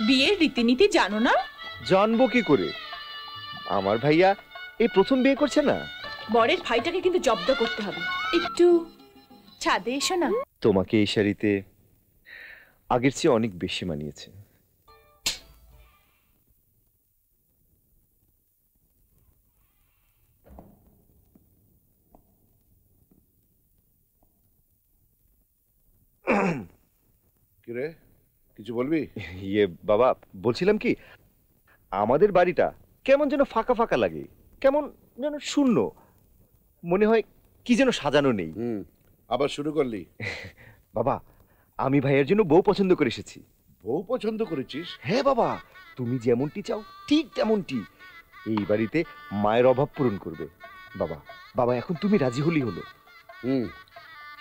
বিয়ের রীতিনীতি জানো না? জানবো কি করে? আমার ভাইয়া এই প্রথম বিয়ে করছে না। বরের ভাইটাকে কিন্তু জব্দ করতে হবে। একটু ছাদে এসো না। তোমাকে এই শাড়িতে আগের চেয়ে অনেক বেশি মানিয়েছে। কিরে, কিছু বলবি? ইয়ে বাবা, বলছিলাম কি, আমাদের বাড়িটা কেমন যেন ফাঁকা ফাঁকা লাগে, কেমন যেন শূন্য মনে হয়, কি যেন সাজানো নেই। আবার শুরু করলি? বাবা, আমি ভাইয়ের জন্য বউ পছন্দ করে এসেছি। বউ পছন্দ করেছিস? হ্যাঁ বাবা, তুমি যেমনটি চাও ঠিক তেমনটি। এই বাড়িতে মায়ের অভাব পূরণ করবে। বাবা বাবা, এখন তুমি রাজি হলি হলো।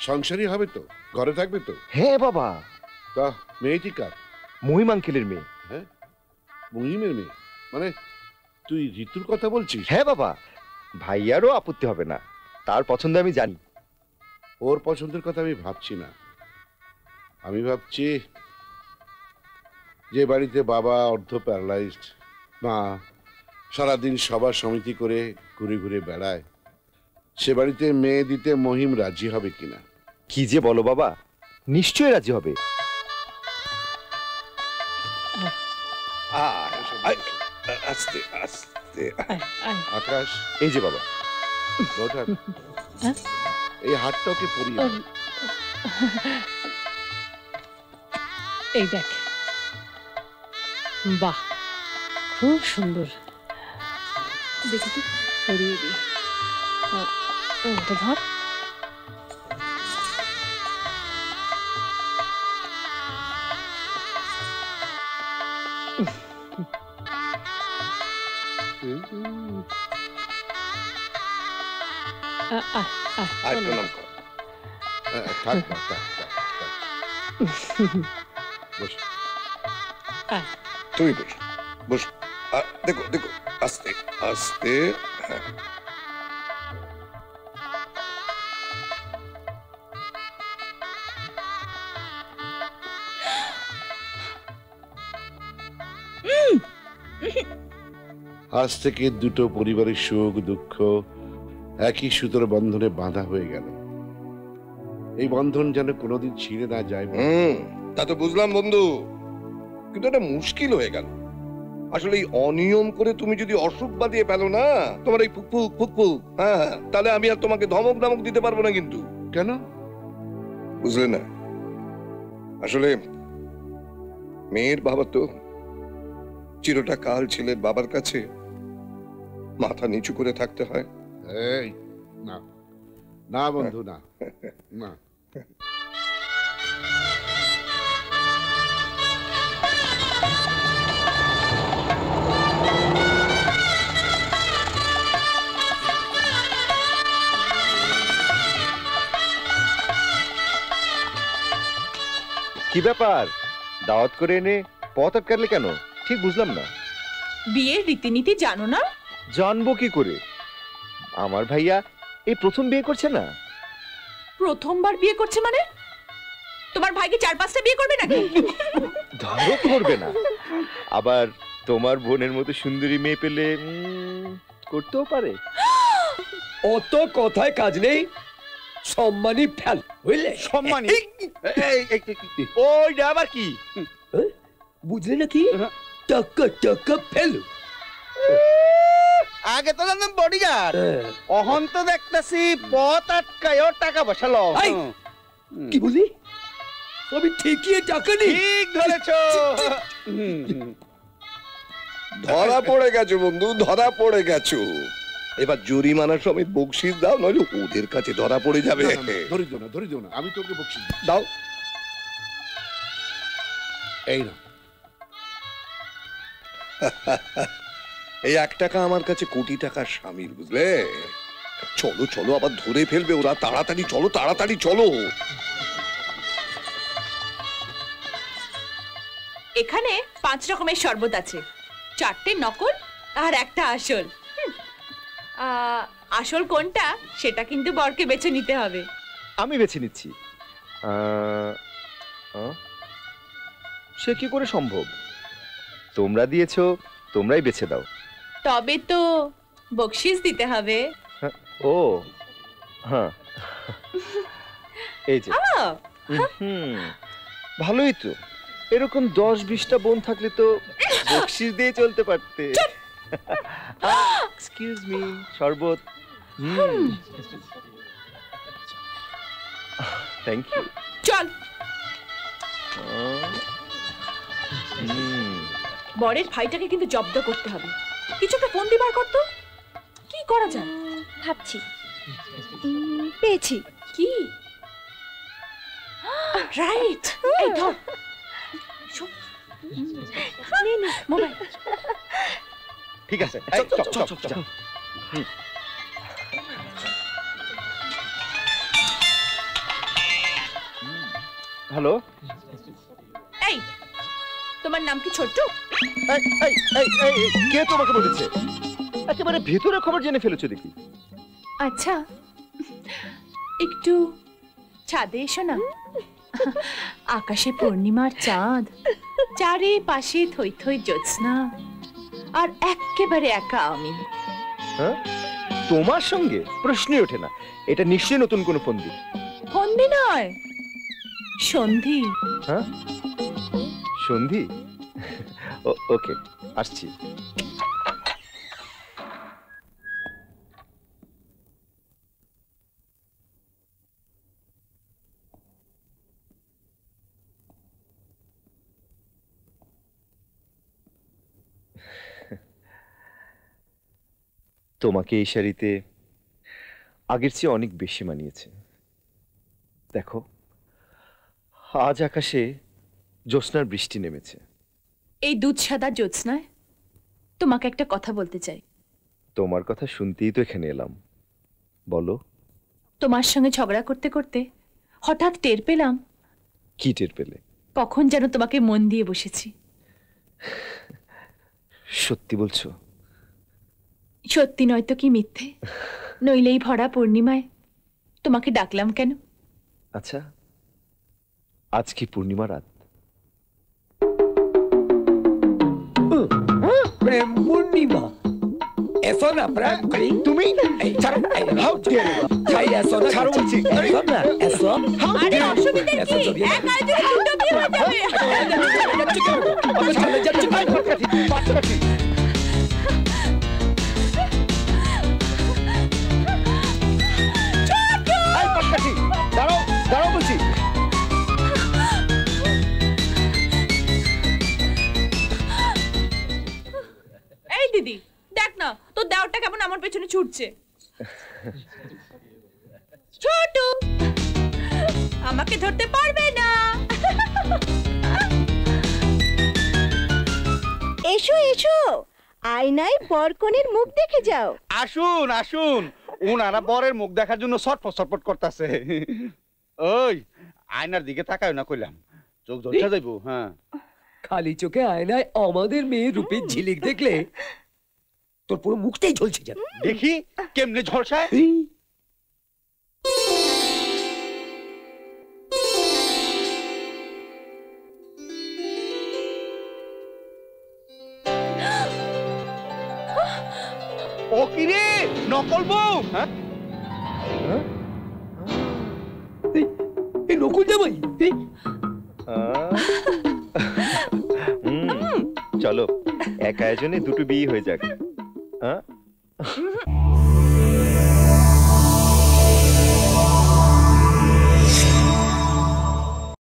সংসারী হবে তো, ঘরে থাকবে তো? হ্যাঁ বাবা। তা মেয়েটি কার? মহিম আঙ্কেলের মেয়ে। হ্যাঁ, মহিমের মেয়ে? মানে তুই ঋতুর কথা বলছিস? হ্যাঁ বাবা, ভাইয়ারও আপত্তি হবে না, তার পছন্দ আমি জানি। ওর পছন্দের কথা আমি ভাবছি না, আমি ভাবছি যে বাড়িতে বাবা অর্ধ প্যারালাইজড, মা সারাদিন সভা সমিতি করে ঘুরে ঘুরে বেড়ায়, সে বাড়িতে মেয়ে দিতে মহিম রাজি হবে কিনা। কি যে বলো বাবা, নিশ্চয়ই রাজি হবে। আস্তে আস্তে। আকাশ, এই যে বাবা। এই হাতটা ওকে পরিয়ে দাও। এই দেখ, বাহ, খুব সুন্দর। দেখি তো, পরিয়ে দিই। ধর। প্রণাম কর। থাক না, থাক, থাক, থাক। বস। তুমি বস, বস। দেখো দেখো, আস্তে আস্তে। আজ থেকে দুটো পরিবারের সুখ দুঃখ একই সুতোর বন্ধনে বাঁধা হয়ে গেল। এই বন্ধন যেন কোনোদিন ছিঁড়ে না যায়। তা তো বুঝলাম বন্ধু, কিন্তু এটা মুশকিল হয়ে গেল। আসলে এই অনিয়ম করে তুমি যদি অসুখ বাঁধিয়ে ফেলো না, তোমার এই ফুকফুক ফুকফুক, হ্যাঁ, তাহলে আমি আর তোমাকে ধমক ধমক দিতে পারবো না কিন্তু। কেন বুঝলে না? আসলে মেয়ের বাবা তো চিরটা কাল ছেলের বাবার কাছে মাথা নিচু করে থাকতে হয়। এই না না বন্ধু, না না। কি ব্যাপার, দাওয়াত করে এনে পথ আটকালে কেন? ঠিক বুঝলাম না। বিয়ের রীতিনীতি জানো না? জানবো কি করে? আমার ভাইয়া এই প্রথম বিয়ে করছে না। প্রথমবার বিয়ে করছে মানে? তোমার ভাইকে 4-5টা বিয়ে করবে নাকি? ধরো করবে না, আবার তোমার বোনের মতো সুন্দরী মেয়ে পেলে করতেও পারে। অত কথায় কাজ নেই, সম্মানী ফেল, বুঝলে? সম্মানী? ওইটা আবার কি? বুঝলে নাকি? টাকা টাকা ফেল। আগে তো জানতাম বডিগার্ড, অহন তো দেখতেছি পথ আটকায় টাকা বসালো। কি বলি? আমি ঠিকই টাকা নেই। ঠিক ধরেছো। ধরা পড়ে গেছো বন্ধু, ধরা পড়ে গেছো। এবার জরিমানা সমেত বকশিস দাও, নইলে ওদের কাছে ধরা পড়ে যাবে। ধরি দিও না, ধরি দিও না, আমি তোকে বকশিস দাও। এই না, এই 1 টাকা আমার কাছে কোটি টাকার শামিল, বুঝলে? চলো চলো, আবার ধরে ফেলবে ওরা। তাড়াতাড়ি চলো, তাড়াতাড়ি চলো। এখানে 5 রকমের শরবত আছে, 4টে নকল আর একটা আসল। আসল কোনটা সেটা কিন্তু বরকে বেছে নিতে হবে। আমি বেছে নিচ্ছি। সে কি করে সম্ভব? তোমরা দিয়েছো, তোমরাই বেছে দাও। তবে তো বকশিস দিতে হবে। ও হ্যাঁ, এই যে। আহ, ভালোই তো, এরকম 10-20টা বোন থাকলে তো বকশিস দিয়ে চলতে পারতে। এক্সকিউজ মি, শরবত। Thank you. চল। বরের ভাইটাকে কিন্তু জব্দ করতে হবে। কিছু একটা ফোন দিবার করতো, কি করা যায় ভাবছি। পেয়েছি। কি? রাইট, এই ধর মোবাইল। ঠিক আছে, হ্যালো। এই তোমার নাম কি ছোট্ট? কে তোমাকে বলেছে? একেবারে ভেতরে খবর জেনে ফেলেছো দেখি। আচ্ছা, একটু ছাদে এসো না। আকাশে পূর্ণিমার চাঁদ, চারিপাশে থই থই জ্যোৎস্না, আর একেবারে একা আমি। হ্যাঁ, তোমার সঙ্গে প্রশ্নই ওঠে না। এটা নিশ্চয়ই নতুন কোনো ফন্দি। ফন্দি নয়, সন্ধি। হ্যাঁ, সন্ধি। ওকে, আসছি। তোমাকে এই শাড়িতে আগের চেয়ে অনেক বেশি মানিয়েছে। দেখো, আজ আকাশে জ্যোৎস্নার বৃষ্টি নেমেছে। এই দুধ সাদা জ্যোৎস্নায় তোমাকে একটা কথা বলতে চাই। তোমার কথা শুনতেই তো এখানে এলাম, বলো। তোমার সঙ্গে ঝগড়া করতে করতে হঠাৎ টের পেলাম। কি টের পেলে? কখন যেন তোমাকে মন দিয়ে বসেছি। সত্যি বলছো? সত্যি নয়তো কি মিথ্যে? নইলেই ভরা পূর্ণিমায় তোমাকে ডাকলাম কেন? আচ্ছা, আজ কি পূর্ণিমা রাত? প্রেম পূর্ণিমা। এসো না প্রেম করি। তুমি ছাড়ো, হাউ ডিয়ার ইউ। ছাই এসো না, ছাড়ো বলছি। এসো না, এসো। আরে অসুবিধা কি? এক আয়োজনে দুটো বিয়ে হয়ে যাবে। চলে যাচ্ছে। দাঁড়াও, দাঁড়াও বলছি। এই দিদি, দেখ না তোর দেওরটা কেমন আমার পেছনে ছুটছে। ছোট, আমাকে ধরতে পারবে না। এসো এসো, আয়নায় বরকনের মুখ দেখে যাও। আসুন আসুন, উনারা বরের মুখ দেখার জন্য ছটফট ছটফট করতেছে। ওই আয়নার দিকে তাকায় না কইলাম, চোখ ধরতে যাইবো। হ্যাঁ, খালি চোখে আয়নায় আমাদের মেয়ে রূপের ঝিলিক দেখলে তোর পুরো মুখটাই ঝলসে যাবে। দেখি কেমনে ঝলসায়। ও কি রে, নকল বউ? হ্যাঁ, এই নকুল জামাই। চলো, এক আয়োজনে দুটো বিয়ে হয়ে যাক। হ্যাঁ,